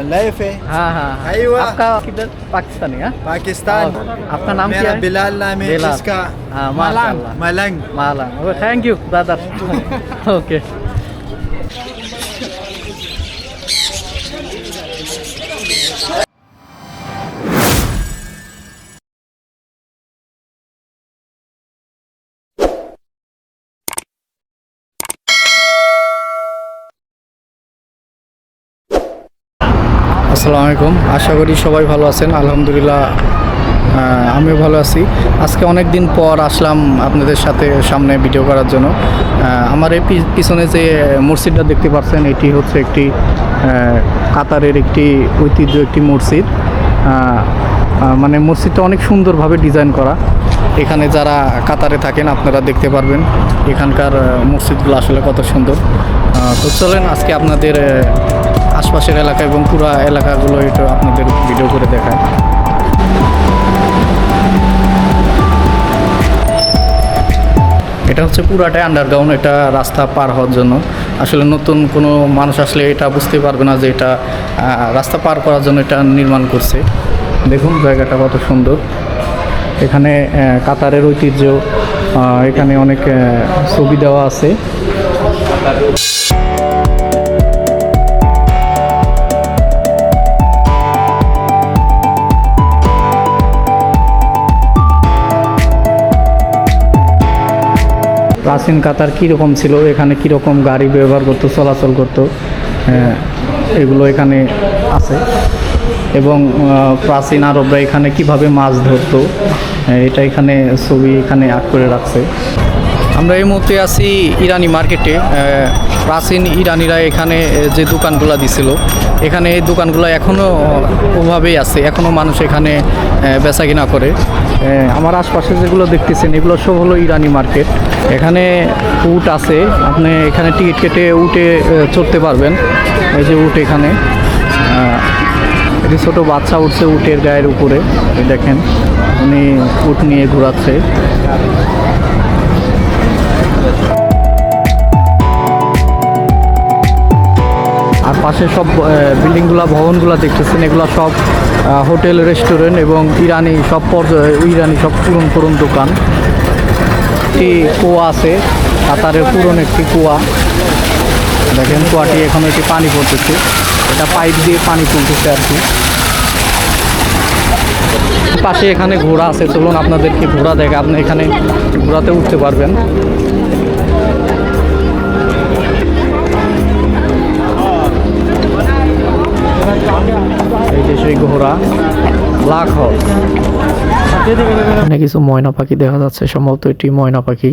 Life है। हाँ हाँ हाँ। अय्वा। आपका किधर पाकिस्तानी है? पाकिस्तान। आपका नाम क्या मेरा है? बिलाल नाम है। बिलाल। इसका हाँ माशाल्लाह। मलंग। मालंग। Thank you brother. ओके। আসসালামু আলাইকুম, আশা করি সবাই ভালো আছেন। আলহামদুলিল্লাহ আমিও ভালো আছি। আজকে অনেক দিন পর আসলাম আপনাদের সাথে সামনে ভিডিও করার জন্য। আমার এই পিছনে যে মসজিদটা দেখতে পাচ্ছেন, এটি হচ্ছে একটি কাতারের একটি ঐতিহ্য একটি মসজিদ। মানে মসজিদটা অনেক সুন্দরভাবে ডিজাইন করা। এখানে যারা কাতারে থাকেন আপনারা দেখতে পারবেন এখানকার মসজিদগুলো আসলে কত সুন্দর। তো চলেন আজকে আপনাদের আশপাশের এলাকা এবং পুরো এলাকাগুলো একটু আপনাদের ভিডিও করে দেখায়। এটা হচ্ছে পুরাটাই আন্ডারগ্রাউন্ড, এটা রাস্তা পার হওয়ার জন্য। আসলে নতুন কোনো মানুষ আসলে এটা বুঝতে পারবে না যে এটা রাস্তা পার করার জন্য এটা নির্মাণ করছে। দেখুন জায়গাটা কত সুন্দর। এখানে কাতারের ঐতিহ্য, এখানে অনেক ছবি দেওয়া আছে। প্রাচীন কাতার কীরকম ছিল, এখানে কীরকম গাড়ি ব্যবহার করতো, চলাচল করতো, এগুলো এখানে আছে। এবং প্রাচীন আরবরা এখানে কিভাবে মাছ ধরতো এটা এখানে ছবি এখানে আঁক করে রাখছে। আমরা এই মুহূর্তে আছি ইরানি মার্কেটে। প্রাচীন ইরানিরা এখানে যে দোকানগুলো দিছিল, এখানে এই দোকানগুলো এখনও ওভাবেই আছে, এখনও মানুষ এখানে বেচা কিনা করে। আমার আশপাশে যেগুলো দেখতেছেন এগুলো সব হলো ইরানি মার্কেট। এখানে উট আছে, আপনি এখানে টিকিট কেটে উটে চড়তে পারবেন। এই যে উট, এখানে একটি ছোটো বাচ্চা উঠছে উটের গায়ের উপরে, দেখেন উনি উট নিয়ে ঘোরাচ্ছে। আর পাশে সব বিল্ডিংগুলো, ভবনগুলো দেখতেছেন, এগুলো সব হোটেল, রেস্টুরেন্ট এবং ইরানি সব ইরানি সব পুরন দোকান। একটি কুয়া আছে, কাতারের পুরনো একটি কুয়া। দেখেন কুয়াটি এখন একটি পানি পড়তেছে, এটা পাইপ দিয়ে পানি তুলতেছে আর কি। পাশে এখানে ঘোড়া আছে, চলুন আপনাদেরকে ঘোড়া দেখে, আপনি এখানে ঘোড়াতে উঠতে পারবেন। এই যে সেই ঘোড়া, ব্ল্যাক হর্স। এখানে কিছু ময়না পাখি দেখা যাচ্ছে, সম্ভবত এটি ময়না পাখি।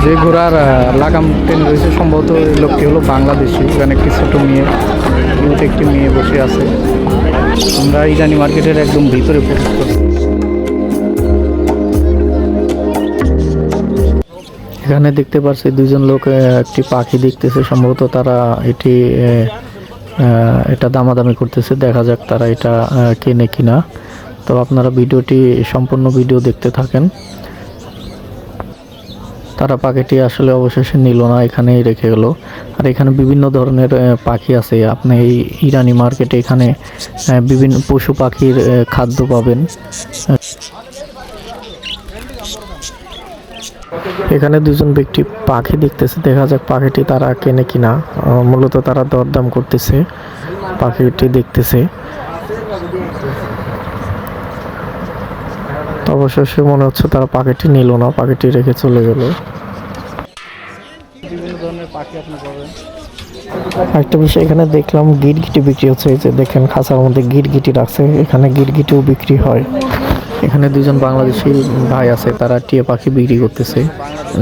যে ঘোড়ার লাগাম টেনে রয়েছে সম্ভবত এই লোকটি হলো বাংলাদেশি। এখানে একটি ছোট মেয়ে, একটি মেয়ে বসে আছে। আমরা ইরানি মার্কেটের একদম ভিতরে প্রবেশ করছি। এখানে দেখতে পাচ্ছি দুজন লোক একটি পাখি দেখতেছে, সম্ভবত তারা এটা দামাদামি করতেছে। দেখা যাক তারা এটা কেনে কিনা। তো আপনারা ভিডিওটি সম্পূর্ণ ভিডিও দেখতে থাকেন। তারা পাখিটি আসলে অবশেষে নিল না, এখানেই রেখে গেল। আর এখানে বিভিন্ন ধরনের পাখি আছে। আপনি এই ইরানি মার্কেটে এখানে বিভিন্ন পশু পাখির খাদ্য পাবেন। এখানে দুজন ব্যক্তি পাখি দেখতেছে, দেখা যাক পাখিটি তারা কেনে কিনা। মূলত তারা দরদাম করতেছে, পাখিটি দেখতেছে। তো অবশেষে মনে হচ্ছে তারা পাখিটি নিল না, পাখিটি রেখে চলে গেল। বিভিন্ন ধরনের পাখি আপনি পাবেন। একটা বিষয় এখানে দেখলাম, গিরগিটি বিক্রি হচ্ছে। এই যে দেখেন খাঁচার মধ্যে গিরগিটি রাখছে, এখানে গিরগিটিও বিক্রি হয়। এখানে দুজন বাংলাদেশি ভাই আছে, তারা টিয়া পাখি বিক্রি করতেছে।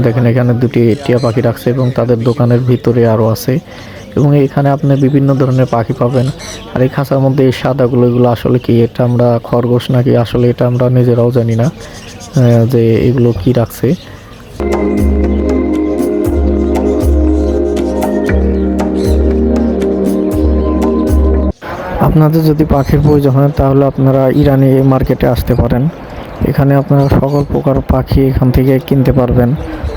দেখেন এখানে দুটি টিয়া পাখি রাখছে এবং তাদের দোকানের ভিতরে আরও আছে। এবং এখানে আপনি বিভিন্ন ধরনের পাখি পাবেন। আর এই খাঁচার মধ্যে এই সাদাগুলো, এগুলো আসলে কি, এটা আমরা খরগোশ নাকি আসলে এটা আমরা নিজেরাও জানি না যে এগুলো কি রাখছে। আপনাদের যদি পাখির প্রয়োজন হয় তাহলে আপনারা ইরানি মার্কেটে আসতে পারেন। এখানে আপনারা সকল প্রকার পাখি এখান থেকে কিনতে পারবেন।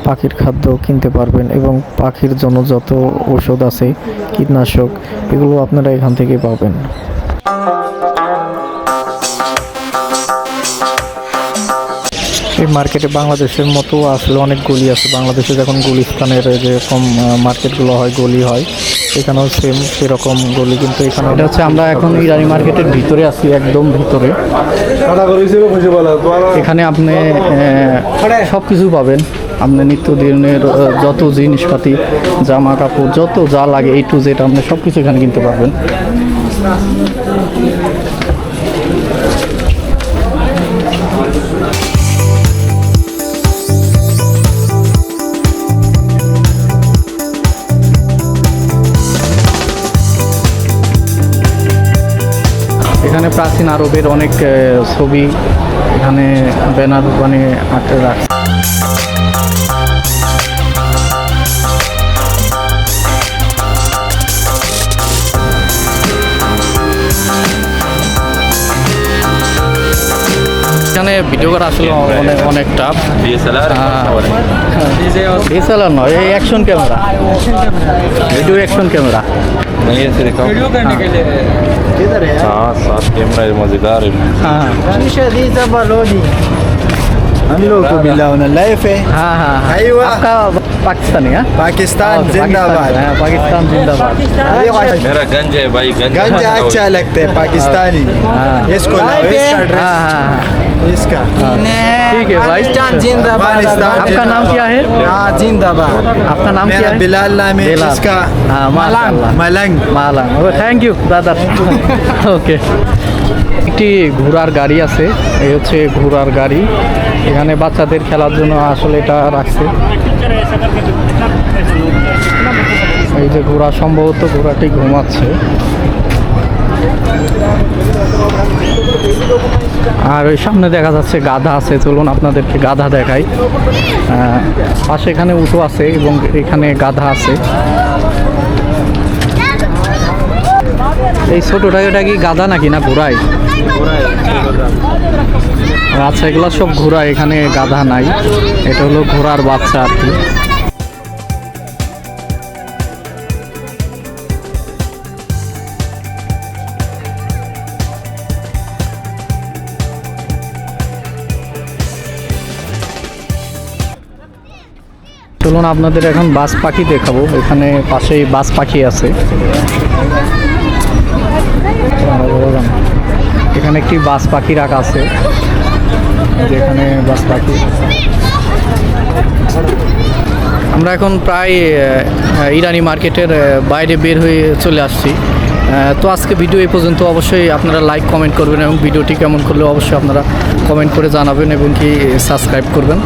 পাখির খাদ্য কিনতে পারবেন এবং পাখির জন্য যত ঔষধ আছে, কীটনাশক, এগুলো আপনারা এখান থেকে পাবেন। এই মার্কেটে বাংলাদেশের মতো আসলে অনেক গলি আছে। বাংলাদেশে যখন গুলিস্তানের যেরকম মার্কেটগুলো হয়, গলি হয়, এখানেও সেম সেরকম গলি, কিন্তু এখানে এটা হচ্ছে আমরা এখন ইরানি মার্কেটের ভিতরে আছি, একদম ভিতরে। এখানে আপনি সব কিছু পাবেন। আপনি নিত্যদিনের যত জিনিসপাতি, জামা কাপড়, যত যা লাগে A to Z আপনি সব কিছু এখানে কিনতে পারবেন। এখানে প্রাচীন আরবের অনেক ছবি এখানে ব্যানার বানিয়ে আঁকতে রাখছে। এখানে ভিডিও করা আসলে অনেক টাফ। DSLR নয়, এই action camera, video action camera. Video करने के लिए किधर है? हाँ, साथ कैमरा है, मजेदार है। हाँ शीशा दी जबलोनी हम लोग को मिला उन्हें लाइफ है। हाँ हाँ हाँ। अय्वा। आपका पाकिस्तानी है? पाकिस्तान ओके, जिंदाबाद। हाँ, पाकिस्तान जिंदाबाद। मेरा गंज है भाई, गंज अच्छा लगता है पाकिस्तानी। हाँ। इसको लाओ, इसका ड्रेस हाँ हाँ हाँ इसका। ठीक है भाई। पाकिस्तान जिंदाबाद। आपका नाम क्या है? हाँ जिंदाबाद। आपका नाम क्या मेरा है? बिलाल नाम है, बिलाल। इसका हाँ, माशाल्लाह। मलंग। মালাং। Thank you brother. ওকে, একটি ঘোড়ার গাড়ি আছে। এই হচ্ছে ঘোড়ার গাড়ি। এখানে বাচ্চাদের খেলার জন্য আসলে এটা রাখছে। এই যে ঘোড়া, সম্ভবত ঘোড়াটি ঘুমাচ্ছে। আর ওই সামনে দেখা যাচ্ছে গাধা আছে। চলুন আপনাদেরকে গাধা দেখাই। পাশে এখানে উটো আছে এবং এখানে গাধা আছে। এই ছোটটা এটা কি গাধা নাকি না ঘোড়াই? আচ্ছা, এগুলো সব ঘোড়া, এখানে গাধা নাই। এটা হলো ঘোড়ার বাচ্চা আর কি। চলুন আপনাদের এখন বাজ পাখি দেখাবো। এখানে পাশেই বাজ পাখি আছে। এখানে একটি বাজ পাখি রাখা আছে, যেখানে বাজ পাখি। আমরা এখন প্রায় ইরানি মার্কেটের বাইরে বের হয়ে চলে আসছি। তো আজকে ভিডিও এই পর্যন্ত। অবশ্যই আপনারা লাইক কমেন্ট করবেন এবং ভিডিওটি কেমন করলে অবশ্যই আপনারা কমেন্ট করে জানাবেন এবং কি সাবস্ক্রাইব করবেন।